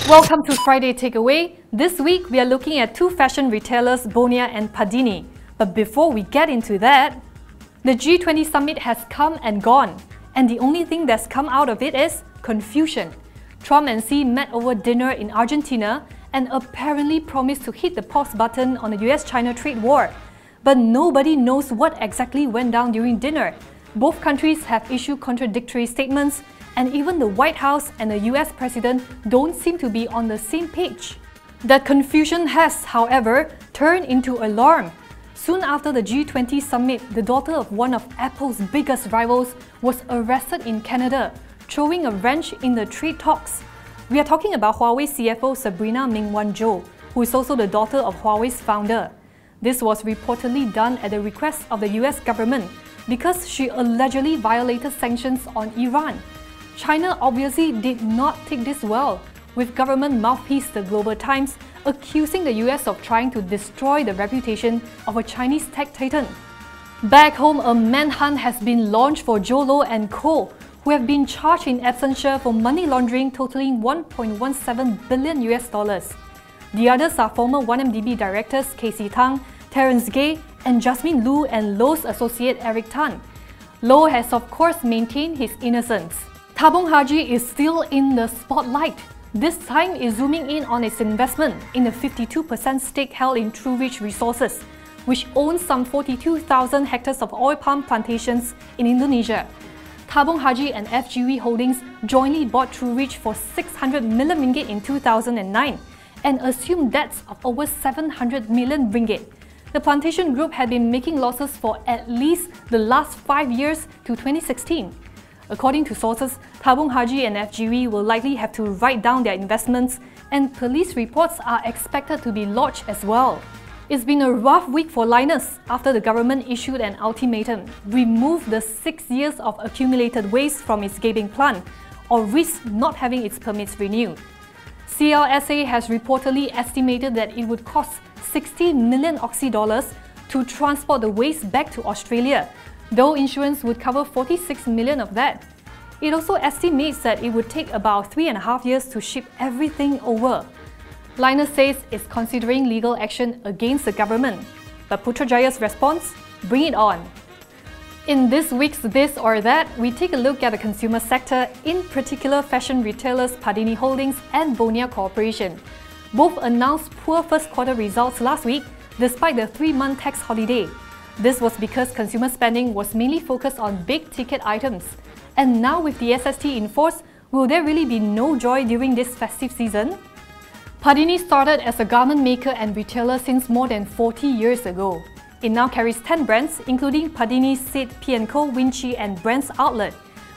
Welcome to Friday Takeaway. This week we are looking at two fashion retailers, Bonia and Padini. But before we get into that, the G20 summit has come and gone, and the only thing that's come out of it is confusion. Trump and Xi met over dinner in Argentina and apparently promised to hit the pause button on the US-China trade war. But nobody knows what exactly went down during dinner. Both countries have issued contradictory statements, and even the White House and the US President don't seem to be on the same page. That confusion has, however, turned into alarm. Soon after the G20 summit, the daughter of one of Apple's biggest rivals was arrested in Canada, throwing a wrench in the trade talks. We are talking about Huawei CFO Sabrina Mingwan-Zhou, who is also the daughter of Huawei's founder. This was reportedly done at the request of the US government because she allegedly violated sanctions on Iran. China obviously did not take this well, with government mouthpiece The Global Times accusing the US of trying to destroy the reputation of a Chinese tech titan. Back home, a manhunt has been launched for Jolo and Co., who have been charged in absentia for money laundering totaling $1.17 billion US. The others are former 1MDB directors Casey Tang, Terence Gay, and Jasmine Lu and Lowe's associate Eric Tan. Lowe has of course maintained his innocence. Tabung Haji is still in the spotlight. This time is zooming in on its investment in a 52% stake held in True Ridge Resources, which owns some 42,000 hectares of oil palm plantations in Indonesia. Tabung Haji and FGV Holdings jointly bought True Ridge for 600 million ringgit in 2009 and assumed debts of over 700 million ringgit. The plantation group had been making losses for at least the last 5 years to 2016. According to sources, Tabung Haji and FGV will likely have to write down their investments, and police reports are expected to be lodged as well. It's been a rough week for Linus after the government issued an ultimatum: remove the 6 years of accumulated waste from its Gabing plant, or risk not having its permits renewed. CLSA has reportedly estimated that it would cost 60 million Aussie dollars to transport the waste back to Australia, though insurance would cover 46 million of that. It also estimates that it would take about 3.5 years to ship everything over. Linus says it's considering legal action against the government. But Putrajaya's response? Bring it on! In this week's This or That, we take a look at the consumer sector, in particular fashion retailers Padini Holdings and Bonia Corporation. Both announced poor first quarter results last week, despite the 3-month tax holiday. This was because consumer spending was mainly focused on big-ticket items. And now with the SST in force, will there really be no joy during this festive season? Padini started as a garment maker and retailer since more than 40 years ago. It now carries 10 brands, including Padini, Sid, P&Co, Vinci and Brands Outlet,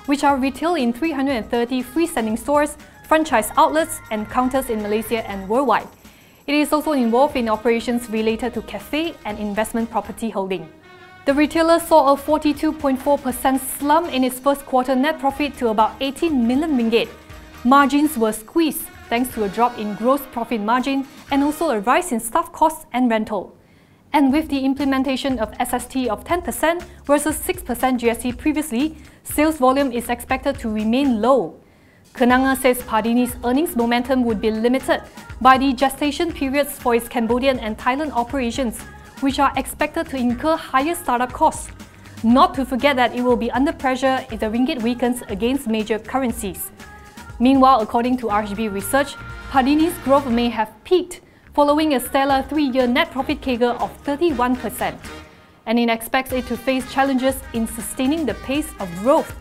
which are retailed in 330 freestanding stores, franchise outlets and counters in Malaysia and worldwide. It is also involved in operations related to cafe and investment property holding. The retailer saw a 42.4% slump in its first quarter net profit to about 18 million ringgit. Margins were squeezed thanks to a drop in gross profit margin and also a rise in staff costs and rental. And with the implementation of SST of 10% versus 6% GST previously, sales volume is expected to remain low. Kenanga says Padini's earnings momentum would be limited by the gestation periods for its Cambodian and Thailand operations, which are expected to incur higher startup costs. Not to forget that it will be under pressure if the ringgit weakens against major currencies. Meanwhile, according to RHB research, Padini's growth may have peaked following a stellar 3-year net profit CAGR of 31%. And it expects it to face challenges in sustaining the pace of growth.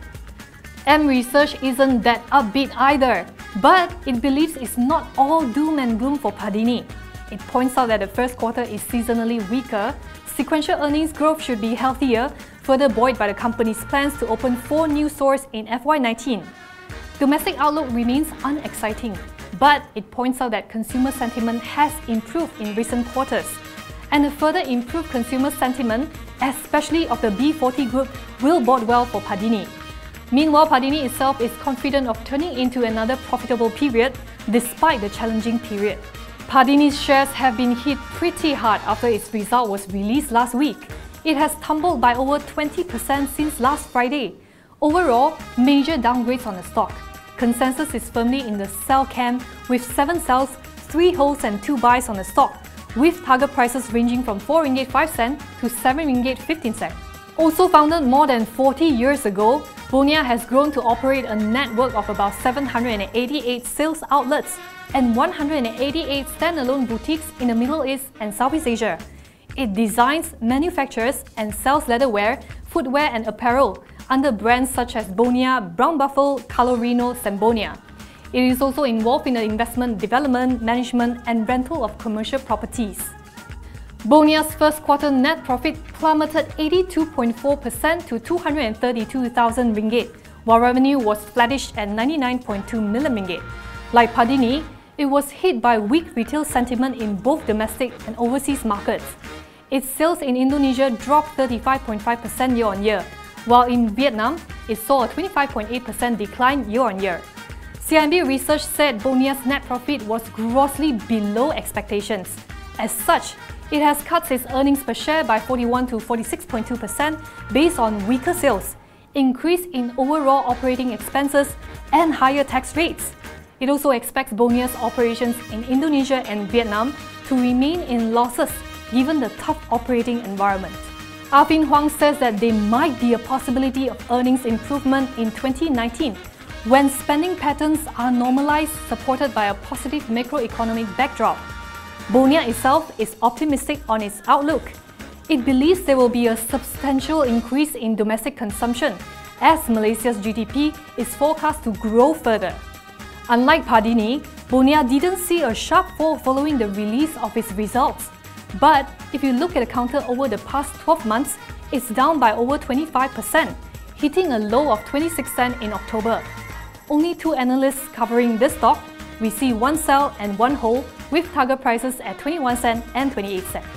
M Research isn't that upbeat either, but it believes it's not all doom and gloom for Padini. It points out that the first quarter is seasonally weaker, sequential earnings growth should be healthier, further buoyed by the company's plans to open 4 new stores in FY19. Domestic outlook remains unexciting, but it points out that consumer sentiment has improved in recent quarters. And a further improved consumer sentiment, especially of the B40 group, will bode well for Padini. Meanwhile, Pattini itself is confident of turning into another profitable period despite the challenging period. Pattini's shares have been hit pretty hard after its result was released last week. It has tumbled by over 20% since last Friday. Overall, major downgrades on the stock. consensus is firmly in the sell camp with 7 sells, 3 holds and 2 buys on the stock, with target prices ranging from 4 ringgit 5 cent to 7 ringgit 15 cent. Also founded more than 40 years ago, Bonia has grown to operate a network of about 788 sales outlets and 188 standalone boutiques in the Middle East and Southeast Asia. It designs, manufactures and sells leatherware, footwear and apparel under brands such as Bonia, Brown Buffalo, Calorino, and Bonia. It is also involved in the investment, development, management and rental of commercial properties. Bonia's first quarter net profit plummeted 82.4% to 232,000 ringgit, while revenue was flattish at 99.2 million ringgit. Like Padini, it was hit by weak retail sentiment in both domestic and overseas markets. Its sales in Indonesia dropped 35.5% year-on-year, while in Vietnam, it saw a 25.8% decline year-on-year. CIMB research said Bonia's net profit was grossly below expectations. As such, it has cut its earnings per share by 41 to 46.2% based on weaker sales, increase in overall operating expenses, and higher tax rates. It also expects Bonia's operations in Indonesia and Vietnam to remain in losses given the tough operating environment. Arvin Huang says that there might be a possibility of earnings improvement in 2019 when spending patterns are normalized, supported by a positive macroeconomic backdrop. Bonia itself is optimistic on its outlook. It believes there will be a substantial increase in domestic consumption as Malaysia's GDP is forecast to grow further. Unlike Padini, Bonia didn't see a sharp fall following the release of its results. But if you look at the counter over the past 12 months, it's down by over 25%, hitting a low of 26 cents in October. Only 2 analysts covering this stock. We see 1 sell and 1 hold with target prices at 21 cents and 28 cents.